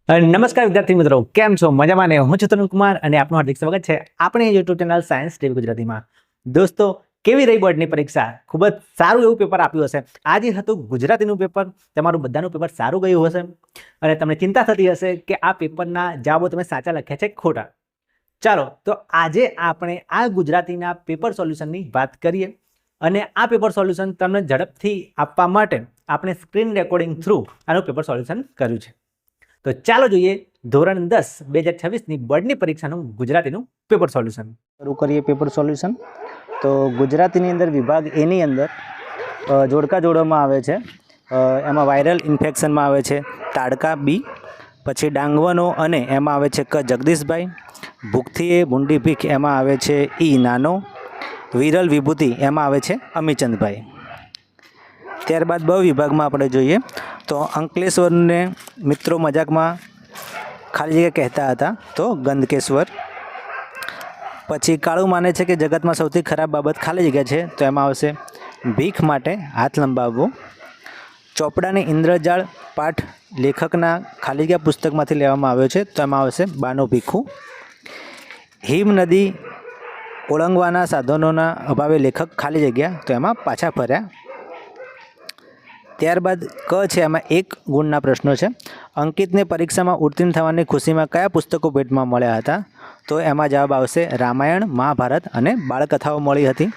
નમસ્કાર વિદ્યાર્થી મિત્રો, કેમ છો? મજામાં ને? હું છું તરુણ કુમાર અને આપનું હાર્દિક સ્વાગત છે આપણી યુટ્યુબ ચેનલ સાયન્સ ટીવી ગુજરાતીમાં। દોસ્તો, કેવી રહી બોર્ડની પરીક્ષા? ખૂબ જ સારું એવું પેપર આપ્યું હશે। આજે હતું ગુજરાતીનું પેપર। તમારું બધાનું પેપર સારું ગયું હશે અને તમને ચિંતા થતી હશે કે આ પેપરના જવાબો તમે સાચા લખ્યા છે ખોટા। ચાલો તો આજે આપણે આ ગુજરાતીના પેપર સોલ્યુશનની વાત કરીએ અને આ પેપર સોલ્યુશન તમને ઝડપથી આપવા માટે આપણે સ્ક્રીન રેકોર્ડિંગ થ્રુ આનું પેપર સોલ્યુશન કર્યું છે। તો ચાલો જોઈએ ધોરણ 10 2026ની બોર્ડની પરીક્ષાનું ગુજરાતીનું પેપર સોલ્યુશન। શરૂ કરીએ પેપર સોલ્યુશન। તો ગુજરાતીની અંદર વિભાગ એની અંદર જોડકા જોડવામાં આવે છે। એમાં વાયરલ ઇન્ફેક્શનમાં આવે છે તાડકા બી, પછી ડાંગવાનો અને એમાં આવે છે ક જગદીશભાઈ, ભૂખથી ભૂંડી ભીખ એમાં આવે છે ઈ નાનો, વિરલ વિભૂતિ એમાં આવે છે અમીચંદભાઈ। ત્યારબાદ બ વિભાગમાં આપણે જોઈએ તો અંકલેશ્વરને મિત્રો મજાકમાં ખાલી જગ્યા કહેતા હતા તો ગંદકેશ્વર। પછી કાળું માને છે કે જગતમાં સૌથી ખરાબ બાબત ખાલી જગ્યા છે તો એમાં આવશે ભીખ માટે હાથ લંબાવવો। ચોપડાની ઇન્દ્રજાળ પાઠ લેખકના ખાલી જગ્યા પુસ્તકમાંથી લેવામાં આવ્યો છે તો એમાં આવશે બાનો ભીખું। હિમ નદી ઓળંગવાના સાધનોના અભાવે લેખક ખાલી જગ્યા તો એમાં પાછા ફર્યા। ત્યારબાદ ક છે, એમાં 1 ગુણના પ્રશ્નો છે। અંકિતને પરીક્ષામાં ઉત્તીર્ણ થવાની ખુશીમાં કયા પુસ્તકો ભેટમાં મળ્યા હતા? તો એમાં જવાબ આવશે રામાયણ, મહાભારત અને બાળકથાઓ મળી હતી।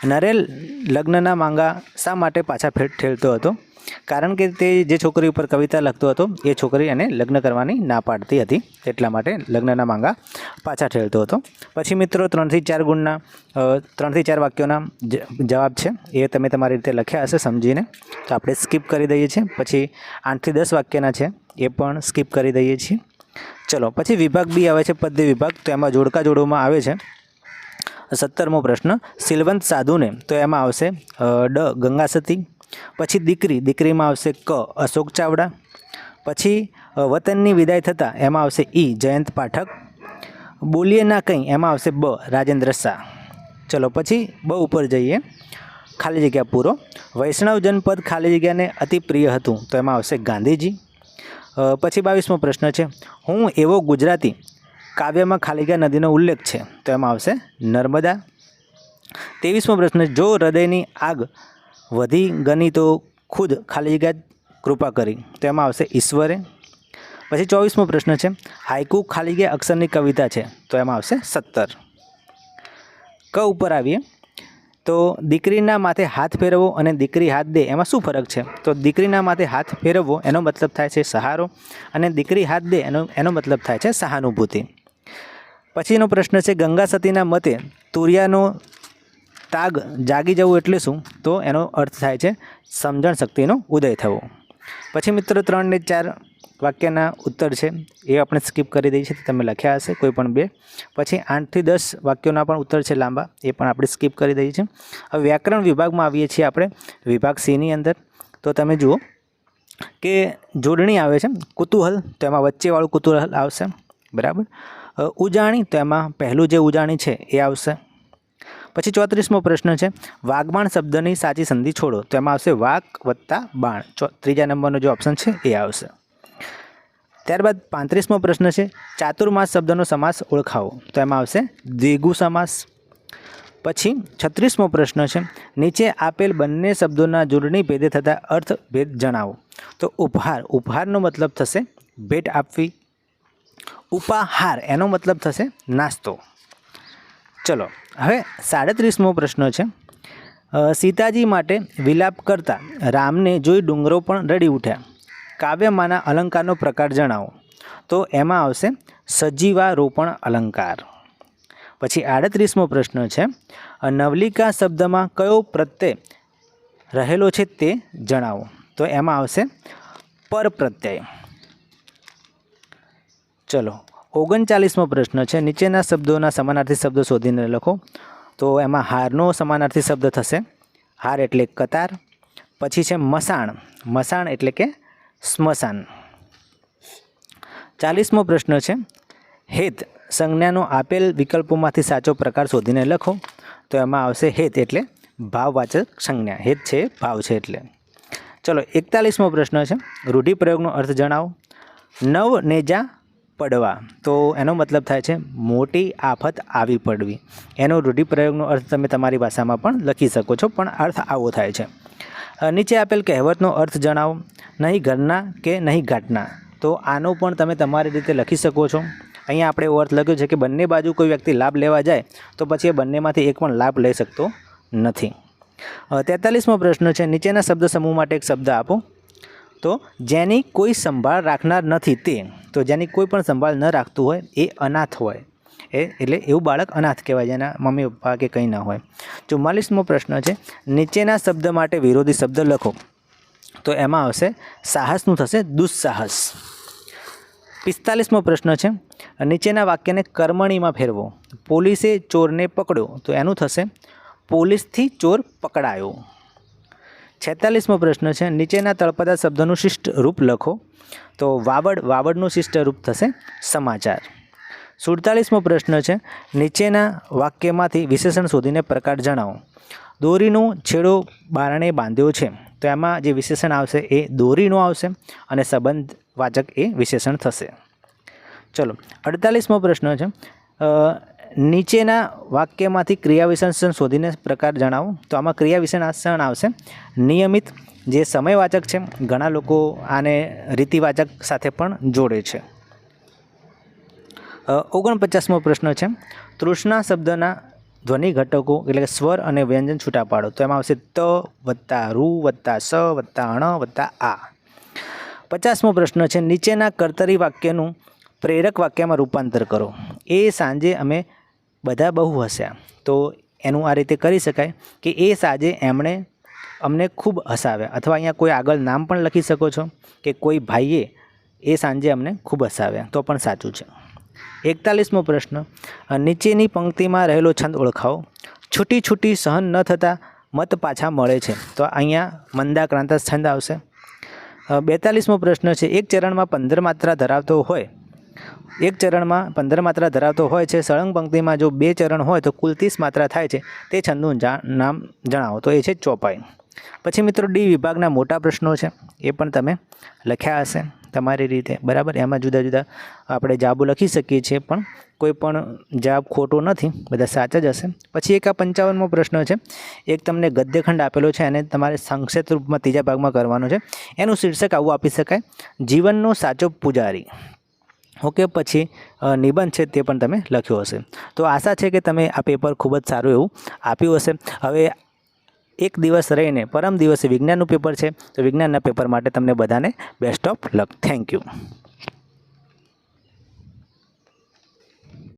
નરેન લગ્નના માંગા શા માટે પાછા ઠેલતો હતો? કારણ કે તે જે છોકરી ઉપર કવિતા લખતો હતો એ છોકરી એને લગ્ન કરવાની ના પાડતી હતી, એટલા માટે લગ્નના માંગા પાછા ઠેલતો હતો। પછી મિત્રો 3 થી 4 ગુણના 3 થી 4 વાક્યોના જવાબ છે, એ તમે તમારી રીતે લખ્યા હશે સમજીને, તો આપણે સ્કીપ કરી દઈએ છીએ। પછી 8 થી 10 વાક્યના છે એ પણ સ્કીપ કરી દઈએ છીએ। ચલો પછી વિભાગ બી આવે છે પદ્ય વિભાગ, તો એમાં જોડકા જોડવામાં આવે છે। 17મો પ્રશ્ન, સિલવંત સાધુને તો એમાં આવશે ડ ગંગાસતી। પછી દીકરીમાં આવશે ક અશોક ચાવડા। પછી વતનની વિદાય થતાં એમાં આવશે ઈ જયંત પાઠક। બોલીએ ના કંઈ એમાં આવશે બ રાજેન્દ્ર શાહ। ચલો પછી બ ઉપર જઈએ, ખાલી જગ્યા પૂરો। વૈષ્ણવ જનપદ ખાલી જગ્યાને અતિ પ્રિય હતું તો એમાં આવશે ગાંધીજી। પછી 22મો પ્રશ્ન છે, હું એવો ગુજરાતી કાવ્યમાં ખાલી જગ્યા નદીનો ઉલ્લેખ છે તો એમાં આવશે નર્મદા। 23મો પ્રશ્ન, જો હૃદયની આગ વધી ગની તો ખુદ ખાલી જગ્યા કૃપા કરી તો એમાં આવશે ઈશ્વરે। પછી 24મો પ્રશ્ન છે, હાઈકુ ખાલી જગ્યા અક્ષરની કવિતા છે તો એમાં આવશે 17। ક ઉપર આવીએ તો દીકરીના માથે હાથ ફેરવવો અને દીકરી હાથ દે એમાં શું ફરક છે? તો દીકરીના માથે હાથ ફેરવવો એનો મતલબ થાય છે સહારો અને દીકરી હાથ દે એનો મતલબ થાય છે સહાનુભૂતિ। પછીનો પ્રશ્ન છે, ગંગા સતીના મતે તુરિયાનો તાગ જાગી જવું એટલે શું? તો એનો અર્થ થાય છે સમજણ શક્તિનો ઉદય થવો। પછી મિત્રો 3 ને 4 વાક્યના ઉત્તર છે એ આપણે સ્કીપ કરી દઈએ છીએ, તમે લખ્યા હશે કોઈ પણ 2। પછી 8 થી 10 વાક્યોના પણ ઉત્તર છે લાંબા, એ પણ આપણે સ્કીપ કરી દઈએ છીએ। હવે વ્યાકરણ વિભાગમાં આવીએ છીએ આપણે વિભાગ સીની અંદર, તો તમે જુઓ કે જોડણી આવે છે કુતૂહલ, તો એમાં વચ્ચેવાળું કુતૂહલ આવશે, બરાબર। ઉજાણી, તો એમાં પહેલું જે ઉજાણી છે એ આવશે। પછી 34મો પ્રશ્ન છે, વાગબાણ શબ્દની સાચી સંધિ છોડો તો એમાં આવશે વાક વત્તા બાણ, 3જા નંબરનો જે ઓપ્શન છે એ આવશે। ત્યારબાદ 35મો પ્રશ્ન છે, ચાતુર્માસ શબ્દનો સમાસ ઓળખાવો તો એમાં આવશે દ્વિગુ સમાસ। પછી 36મો પ્રશ્ન છે, નીચે આપેલ બંને શબ્દોના જોડણી ભેદે થતા અર્થ ભેદ જણાવો તો ઉપહારનો મતલબ થશે ભેટ આપવી, ઉપાહાર એનો મતલબ થશે નાસ્તો। ચલો હવે 37મો પ્રશ્ન છે, સીતાજી માટે વિલાપ કરતા રામને જોઈ ડુંગરો પણ રડી ઉઠ્યા, કાવ્યમાંના અલંકારનો પ્રકાર જણાવો તો એમાં આવશે સજીવારોપણ અલંકાર। પછી 38મો પ્રશ્ન છે, નવલિકા શબ્દમાં કયો પ્રત્યય રહેલો છે તે જણાવો તો એમાં આવશે પર પ્રત્યય। ચલો 39મો પ્રશ્ન છે, નીચેના શબ્દોના સમાનાર્થી શબ્દો શોધીને લખો તો એમાં હારનો સમાનાર્થી શબ્દ થશે હાર એટલે કતાર। પછી છે મસાણ એટલે કે સ્મશાન। 40મો પ્રશ્ન છે, હેત સંજ્ઞાનો આપેલ વિકલ્પોમાંથી સાચો પ્રકાર શોધીને લખો તો એમાં આવશે હેત એટલે ભાવવાચક સંજ્ઞા, હેત છે ભાવ છે એટલે। ચલો 41મો પ્રશ્ન છે, રૂઢિપ્રયોગનો અર્થ જણાવો નવ નેજા પડવા, તો એનો મતલબ થાય છે મોટી આફત આવી પડવી. એનો રૂઢિપ્રયોગનો અર્થ તમે તમારી ભાષામાં પણ લખી શકો છો, પણ અર્થ આવો થાય છે. નીચે આપેલ કહેવતનો અર્થ જણાવો. નહીં ઘરના કે નહીં ઘાટના, તો આનો પણ તમે તમારી રીતે લખી શકો છો. અહીંયા આપણે એવો અર્થ લખ્યો છે કે બંને બાજુ કોઈ વ્યક્તિ લાભ લેવા જાય તો પછી એ બંનેમાંથી એક પણ લાભ લઈ શકતો નથી. 43મો પ્રશ્ન છે, નીચેના શબ્દ સમૂહ માટે એક શબ્દ આપો. તો જેની કોઈ સંભાળ રાખનાર નથી તે, તો જેની કોઈ પણ સંભાળ ન રાખતું હોય એ અનાથ હોય. એટલે એવું બાળક અનાથ કહેવાય જેના મમ્મી પપ્પા કે કંઈ ના હોય. 44મો પ્રશ્ન છે, નીચેના શબ્દ માટે વિરોધી શબ્દ લખો. તો એમાં આવશે સાહસનું થશે દુસ્સાહસ. 45મો પ્રશ્ન છે, નીચેના વાક્યને કર્મણીમાં ફેરવો. પોલીસે ચોરને પકડ્યો, તો એનું થશે પોલીસથી ચોર પકડાયો. 46મો પ્રશ્ન છે, નીચેના તળપદા શબ્દનું શિષ્ટ રૂપ લખો. તો વાવડનું શિષ્ટ રૂપ થશે સમાચાર. 47મો પ્રશ્ન છે, નીચેના વાક્યમાંથી વિશેષણ શોધીને પ્રકાર જણાવો. દોરીનો છેડો બારણે બાંધ્યો છે, તો એમાં જે વિશેષણ આવશે એ દોરીનો આવશે અને સંબંધવાચક એ વિશેષણ થશે. ચલો 48મો પ્રશ્ન છે, નીચેના વાક્યમાંથી ક્રિયા વિશેષણ શોધીને પ્રકાર જણાવો. તો આમાં ક્રિયા વિશેષણ આવશે નિયમિત, જે સમયવાચક છે. ઘણા લોકો આને રીતિવાચક સાથે પણ જોડે છે. 49મો પ્રશ્ન છે, તૃષ્ણા શબ્દના ધ્વનિ ઘટકો એટલે કે સ્વર અને વ્યંજન છૂટા પાડો. તો એમાં આવશે ત વત્તા રૂ વત્તા સ વત્તા અણ વત્તા આ. 50મો પ્રશ્ન છે, નીચેના કર્તરી વાક્યનું પ્રેરક વાક્યમાં રૂપાંતર કરો. એ સાંજે અમે બધા બહુ હસ્યા. તો એનું આ રીતે કરી શકાય કે એ સાંજે એમણે અમને ખૂબ હસાવ્યા, અથવા અહીંયા કોઈ આગળ નામ પણ લખી શકો છો કે કોઈ ભાઈએ એ સાંજે અમને ખૂબ હસાવ્યા, તો પણ સાચું છે. 41મો પ્રશ્ન, નીચેની પંક્તિમાં રહેલો છંદ ઓળખાવો. છૂટી છૂટી સહન ન થતાં મત પાછા મળે છે, તો અહીંયા મંદાક્રાંતા છંદ આવશે. 42મો પ્રશ્ન છે, એક ચરણમાં 15 માત્રા ધરાવતો હોય છે. સળંગ પંક્તિમાં જો 2 ચરણ હોય તો કુલ 30 માત્રા થાય છે. તે છંદનું નામ જણાવો. તો એ છે ચોપાઈ. પછી મિત્રો ડી વિભાગના મોટા પ્રશ્નો છે, એ પણ તમે લખ્યા હશે તમારી રીતે, બરાબર. એમાં જુદા જુદા આપણે જવાબો લખી શકીએ છીએ, પણ કોઈ પણ જવાબ ખોટો નથી, બધા સાચા જ હશે. પછી એક આ 55મો પ્રશ્ન છે, એક તમને ગદ્યખંડ આપેલો છે, અને તમારે સંક્ષિપ્ત રૂપમાં ત્રીજા ભાગમાં કરવાનો છે. એનું શીર્ષક આવું આપી શકાય, જીવનનો સાચો પૂજારી. ઓકે, પછી નિબંધ છે તે પણ તમે લખ્યો હશે. તો આશા છે કે તમે આ પેપર ખૂબ જ સારું એવું આપ્યું હશે. હવે એક દિવસ રહીને પરમ દિવસે વિજ્ઞાનનું પેપર છે, તો વિજ્ઞાનના પેપર માટે તમને બધાને best of luck. Thank you.